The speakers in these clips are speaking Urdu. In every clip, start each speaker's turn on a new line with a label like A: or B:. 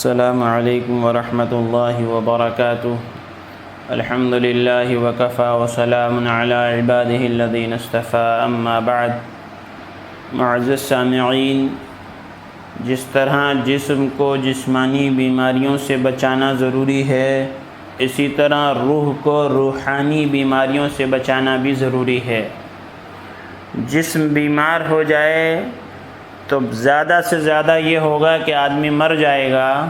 A: السلام علیکم ورحمۃ اللہ وبرکاتہ۔ الحمد للہ وکفی وسلام علی عبادہ الذین اصطفی، اما بعد۔ معزز سامعین، جس طرح جسم کو جسمانی بیماریوں سے بچانا ضروری ہے، اسی طرح روح کو روحانی بیماریوں سے بچانا بھی ضروری ہے۔ جسم بیمار ہو جائے تو زیادہ سے زیادہ یہ ہوگا کہ آدمی مر جائے گا،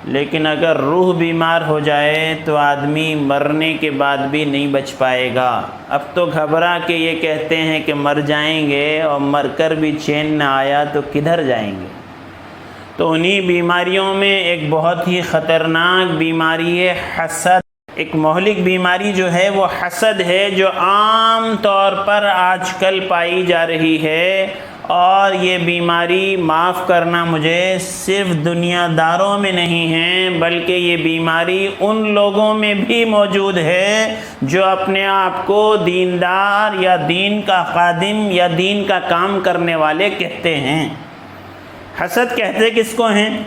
A: لیکن اگر روح بیمار ہو جائے تو آدمی مرنے کے بعد بھی نہیں بچ پائے گا۔ اب تو گھبرا کے یہ کہتے ہیں کہ مر جائیں گے، اور مر کر بھی چین نہ آیا تو کدھر جائیں گے؟ تو انہی بیماریوں میں ایک بہت ہی خطرناک بیماری ہے حسد۔ ایک مہلک بیماری جو ہے وہ حسد ہے، جو عام طور پر آج کل پائی جا رہی ہے، اور یہ بیماری، معاف کرنا مجھے، صرف دنیا داروں میں نہیں ہے، بلکہ یہ بیماری ان لوگوں میں بھی موجود ہے جو اپنے آپ کو دیندار یا دین کا خادم یا دین کا کام کرنے والے کہتے ہیں۔ حسد کہتے کس کو ہیں؟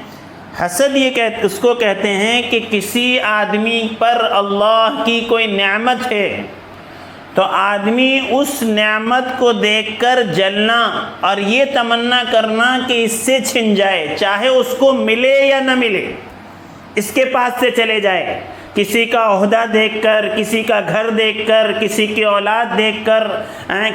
A: حسد اس کو کہتے ہیں کہ کسی آدمی پر اللہ کی کوئی نعمت ہے تو آدمی اس نعمت کو دیکھ کر جلنا اور یہ تمنا کرنا کہ اس سے چھن جائے، چاہے اس کو ملے یا نہ ملے، اس کے پاس سے چلے جائے۔ کسی کا عہدہ دیکھ کر، کسی کا گھر دیکھ کر، کسی کی اولاد دیکھ کر،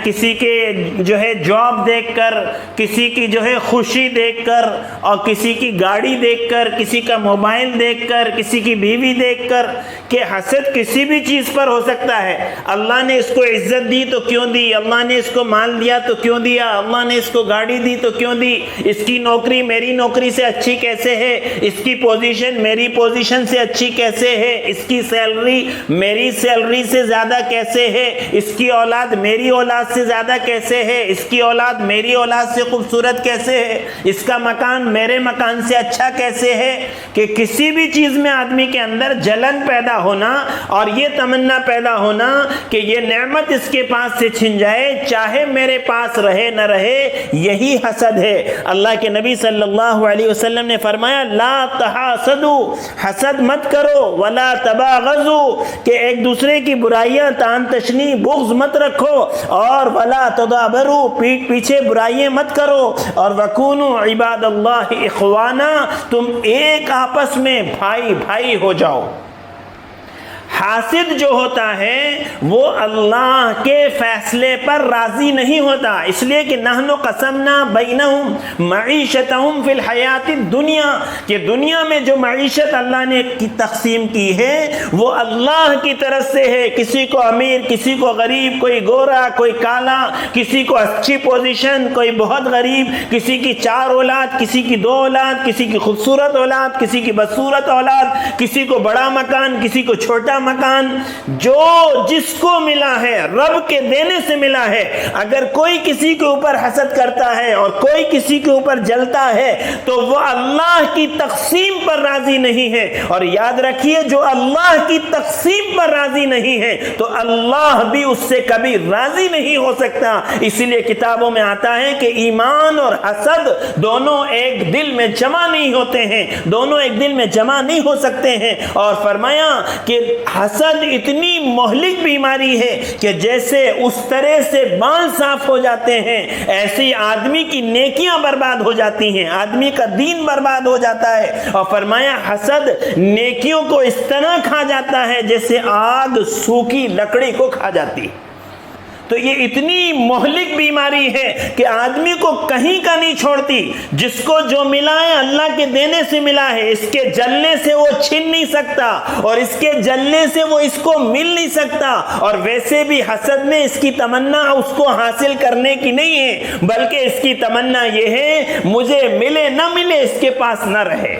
A: کسی کے جو ہے جاب دیکھ کر، کسی کی جو ہے خوشی دیکھ کر، اور کسی کی گاڑی دیکھ کر، کسی کا موبائل دیکھ کر، کسی کی بیوی دیکھ کر، کہ حسد کسی بھی چیز پر ہو سکتا ہے۔ اللہ نے اس کو عزت دی تو کیوں دی؟ اللہ نے اس کو مال دیا تو کیوں دیا؟ اللہ نے اس کو گاڑی دی تو کیوں دی؟ اس کی نوکری میری نوکری سے اچھی کیسے ہے؟ اس کی پوزیشن میری پوزیشن سے اچھی کیسے ہے؟ اس کی سیلری میری سیلری سے زیادہ کیسے ہے؟ اس کی اولاد میری اولاد سے زیادہ کیسے ہے؟ اس کی اولاد میری اولاد سے خوبصورت کیسے ہے؟ اس کا مکان میرے مکان سے اچھا کیسے ہے؟ کہ کسی بھی چیز میں آدمی کے اندر جلن پیدا ہونا اور یہ تمنا پیدا ہونا کہ یہ نعمت اس کے پاس سے چھن جائے، چاہے میرے پاس رہے نہ رہے، یہی حسد ہے۔ اللہ کے نبی صلی اللہ علیہ وسلم نے فرمایا، لا تحاسدوا، حسد مت کرو، ولا تباغضوا، کہ ایک دوسرے کی برائیاں، تان تشنی، بغض مت رکھو، اور ولا تدابروا، پیٹھ پیچھے برائیاں مت کرو، اور وکونوا عباد اللہ اخوانا، تم ایک آپس میں بھائی بھائی ہو جاؤ۔ حاسد جو ہوتا ہے وہ اللہ کے فیصلے پر راضی نہیں ہوتا، اس لیے کہ نحن قسمنا بینہم معیشتہم فی الحیات الدنیا، کہ دنیا میں جو معیشت اللہ نے تقسیم کی ہے وہ اللہ کی طرف سے ہے۔ کسی کو امیر، کسی کو غریب، کوئی گورا، کوئی کالا، کسی کو اچھی پوزیشن، کوئی بہت غریب، کسی کی 4 اولاد، کسی کی 2 اولاد، کسی کی خوبصورت اولاد، کسی کی بدصورت اولاد، کسی کو بڑا مکان، کسی کو چھوٹا مکان، جو جس کو ملا ہے رب کے دینے سے ملا ہے۔ اگر کوئی کسی کے اوپر حسد کرتا ہے اور کوئی کسی کے اوپر جلتا ہے تو وہ اللہ کی تقسیم پر راضی نہیں ہے، اور یاد رکھیے جو اللہ کی تقسیم پر راضی نہیں ہے تو اللہ بھی اس سے کبھی راضی نہیں ہو سکتا۔ اسی لیے کتابوں میں آتا ہے کہ ایمان اور حسد دونوں ایک دل میں جمع نہیں ہوتے ہیں، دونوں ایک دل میں جمع نہیں ہو سکتے ہیں۔ اور فرمایا کہ حسد اتنی مہلک بیماری ہے کہ جیسے اس طرح سے بال صاف ہو جاتے ہیں، ایسی آدمی کی نیکیاں برباد ہو جاتی ہیں، آدمی کا دین برباد ہو جاتا ہے۔ اور فرمایا حسد نیکیوں کو اس طرح کھا جاتا ہے جیسے آگ سوکھی لکڑی کو کھا جاتی ہے۔ تو یہ اتنی مہلک بیماری ہے کہ آدمی کو کہیں کا نہیں چھوڑتی۔ جس کو جو ملا ہے اللہ کے دینے سے ملا ہے، اس کے جلنے سے وہ چھن نہیں سکتا، اور اس کے جلنے سے وہ اس کو مل نہیں سکتا۔ اور ویسے بھی حسد میں اس کی تمنا اس کو حاصل کرنے کی نہیں ہے، بلکہ اس کی تمنا یہ ہے مجھے ملے نہ ملے، اس کے پاس نہ رہے۔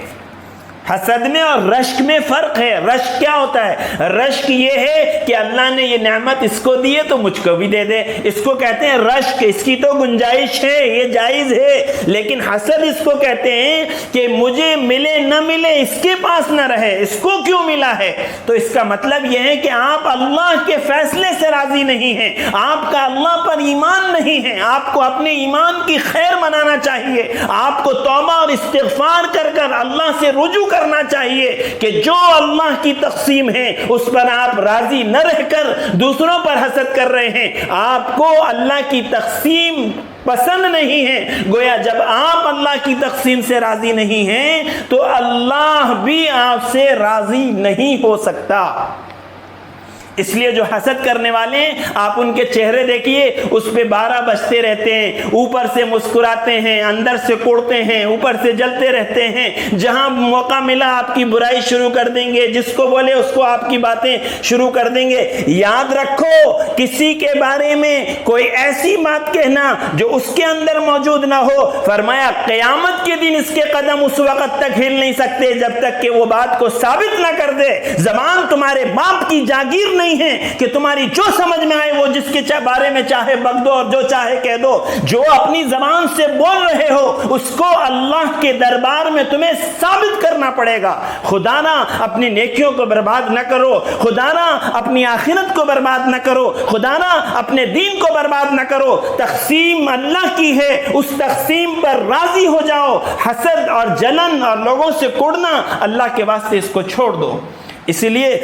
A: حسد میں اور رشک میں فرق ہے۔ رشک کیا ہوتا ہے؟ رشک یہ ہے کہ اللہ نے یہ نعمت اس کو دی ہے تو مجھ کو بھی دے دے، اس کو کہتے ہیں رشک، اس کی تو گنجائش ہے، یہ جائز ہے۔ لیکن حسد اس کو کہتے ہیں کہ مجھے ملے نہ ملے، اس کے پاس نہ رہے، اس کو کیوں ملا ہے؟ تو اس کا مطلب یہ ہے کہ آپ اللہ کے فیصلے سے راضی نہیں ہیں، آپ کا اللہ پر ایمان نہیں ہے۔ آپ کو اپنے ایمان کی خیر منانا چاہیے، آپ کو توبہ اور استغفار کر کر اللہ سے رجوع کرنا چاہیے کہ جو اللہ کی تقسیم ہے اس پر آپ راضی نہ رہ کر دوسروں پر حسد کر رہے ہیں. آپ کو اللہ کی تقسیم پسند نہیں ہے. گویا جب آپ اللہ کی تقسیم سے راضی نہیں ہیں تو اللہ بھی آپ سے راضی نہیں ہو سکتا. اس لیے جو حسد کرنے والے ہیں آپ ان کے چہرے دیکھیے, اس پہ 12 بجتے رہتے ہیں, اوپر سے مسکراتے ہیں, اندر سے کوڑتے ہیں, اوپر سے جلتے رہتے ہیں. جہاں موقع ملا آپ کی برائی شروع کر دیں گے, جس کو بولے اس کو آپ کی باتیں شروع کر دیں گے. یاد رکھو, کسی کے بارے میں کوئی ایسی بات کہنا جو اس کے اندر موجود نہ ہو, فرمایا قیامت کے دن اس کے قدم اس وقت تک ہل نہیں سکتے جب تک کہ وہ بات کو ثابت نہ کر دے. زبان تمہارے باپ کی جاگیر نہیں ہے کہ تمہاری جو سمجھ میں آئے وہ جس کے بارے میں چاہے بک دو اور جو چاہے کہہ دو. جو اپنی زبان سے بول رہے ہو اس کو اللہ کے دربار میں تمہیں ثابت کرنا پڑے گا. خدا نہ اپنی نیکیوں کو برباد نہ کرو, خدا نہ اپنی آخرت کو برباد نہ کرو, خدا نہ اپنے دین کو برباد نہ کرو. تقسیم اللہ کی ہے, اس تقسیم پر راضی ہو جاؤ. حسد اور جلن اور لوگوں سے کوڑنا, اللہ کے واسطے اس کو چھوڑ دو. اسی لیے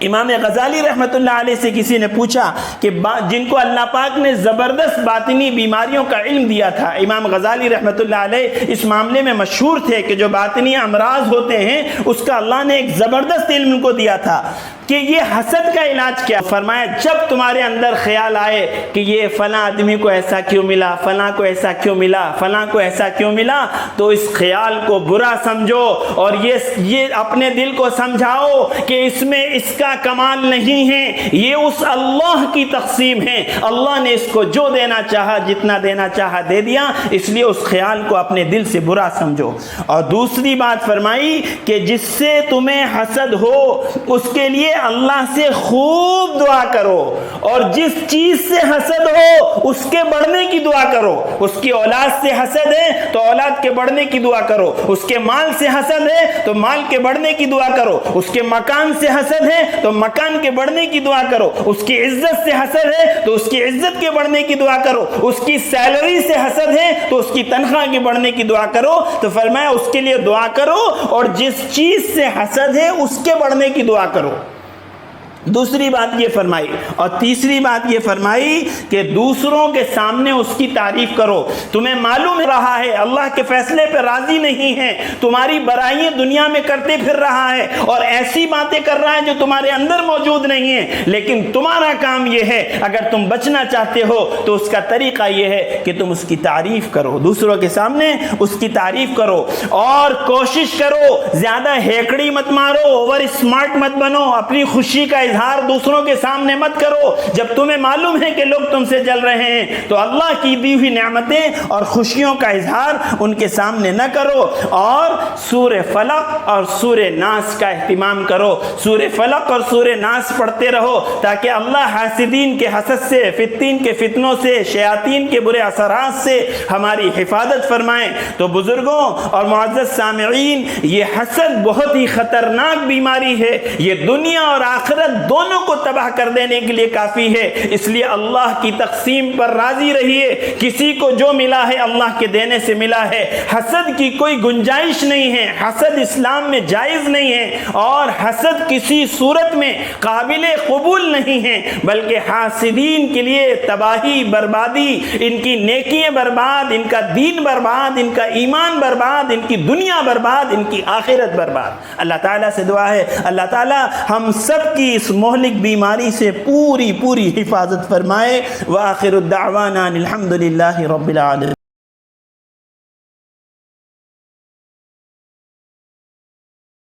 A: امام غزالی رحمت اللہ علیہ سے کسی نے پوچھا کہ جن کو اللہ پاک نے زبردست باطنی بیماریوں کا علم دیا تھا, امام غزالی رحمت اللہ علیہ اس معاملے میں مشہور تھے کہ جو باطنی امراض ہوتے ہیں اس کا اللہ نے ایک زبردست علم کو دیا تھا کہ یہ حسد کا علاج کیا. فرمایا جب تمہارے اندر خیال آئے کہ یہ فلاں آدمی کو ایسا کیوں ملا, فلاں کو ایسا کیوں ملا, فلاں کو ایسا کیوں ملا, تو اس خیال کو برا سمجھو اور یہ اپنے دل کو سمجھاؤ کہ اس میں اس کا کمال نہیں ہے, یہ اس اللہ کی تقسیم ہے. اللہ نے اس کو جو دینا چاہا, جتنا دینا چاہا دے دیا, اس لیے اس خیال کو اپنے دل سے برا سمجھو. اور دوسری بات فرمائی کہ جس سے تمہیں حسد ہو اس کے لیے اللہ سے خوب دعا کرو, اور جس چیز سے حسد ہو اس کے بڑھنے کی دعا کرو. اس کی اولاد سے حسد ہے تو اولاد کے بڑھنے کی دعا کرو, اس کے مال سے حسد ہے تو مال کے بڑھنے کی دعا کرو, اس کے مکان سے حسد ہے تو مکان کے بڑھنے کی دعا کرو, اس کی عزت سے حسد ہے تو اس کی عزت کے بڑھنے کی دعا کرو, اس کی سیلری سے حسد ہے تو اس کی تنخواہ کے بڑھنے کی دعا کرو. تو فرمایا اس کے لیے دعا کرو اور جس چیز سے حسد ہے اس کے بڑھنے کی دعا کرو. دوسری بات یہ فرمائی. اور تیسری بات یہ فرمائی کہ دوسروں کے سامنے اس کی تعریف کرو. تمہیں معلوم رہا ہے اللہ کے فیصلے پہ راضی نہیں ہے, تمہاری برائیاں دنیا میں کرتے پھر رہا ہے اور ایسی باتیں کر رہا ہے جو تمہارے اندر موجود نہیں ہیں, لیکن تمہارا کام یہ ہے اگر تم بچنا چاہتے ہو تو اس کا طریقہ یہ ہے کہ تم اس کی تعریف کرو, دوسروں کے سامنے اس کی تعریف کرو. اور کوشش کرو زیادہ ہیکڑی مت مارو, اوور اسمارٹ مت بنو, اپنی خوشی کا اظہار دوسروں کے سامنے مت کرو. جب تمہیں معلوم ہے کہ لوگ تم سے جل رہے ہیں تو اللہ کی دی ہوئی نعمتیں اور خوشیوں کا اظہار ان کے سامنے نہ کرو. اور سورہ فلق اور سورہ ناس کا اہتمام کرو. سورہ فلق اور سورہ ناس پڑھتے رہو تاکہ اللہ حاسدین کے حسد سے, فتین کے فتنوں سے, شیاطین کے برے اثرات سے ہماری حفاظت فرمائیں. تو بزرگوں اور معزز سامعین, یہ حسد بہت ہی خطرناک بیماری ہے, یہ دنیا اور آخرت دونوں کو تباہ کر دینے کے لیے کافی ہے. اس لیے اللہ کی تقسیم پر راضی رہیے. کسی کو جو ملا ہے اللہ کے دینے سے ملا ہے, حسد کی کوئی گنجائش نہیں ہے, حسد اسلام میں جائز نہیں ہے, اور حسد کسی صورت میں قابل قبول نہیں ہے, بلکہ حاسدین کے لیے تباہی, بربادی, ان کی نیکیاں برباد, ان کا دین برباد, ان کا ایمان برباد, ان کی دنیا برباد, ان کی آخرت برباد. اللہ تعالیٰ سے دعا ہے اللہ تعالیٰ ہم سب کی اس مہلک بیماری سے پوری حفاظت فرمائے. وآخر الدعوانا الحمدللہ رب العالمین.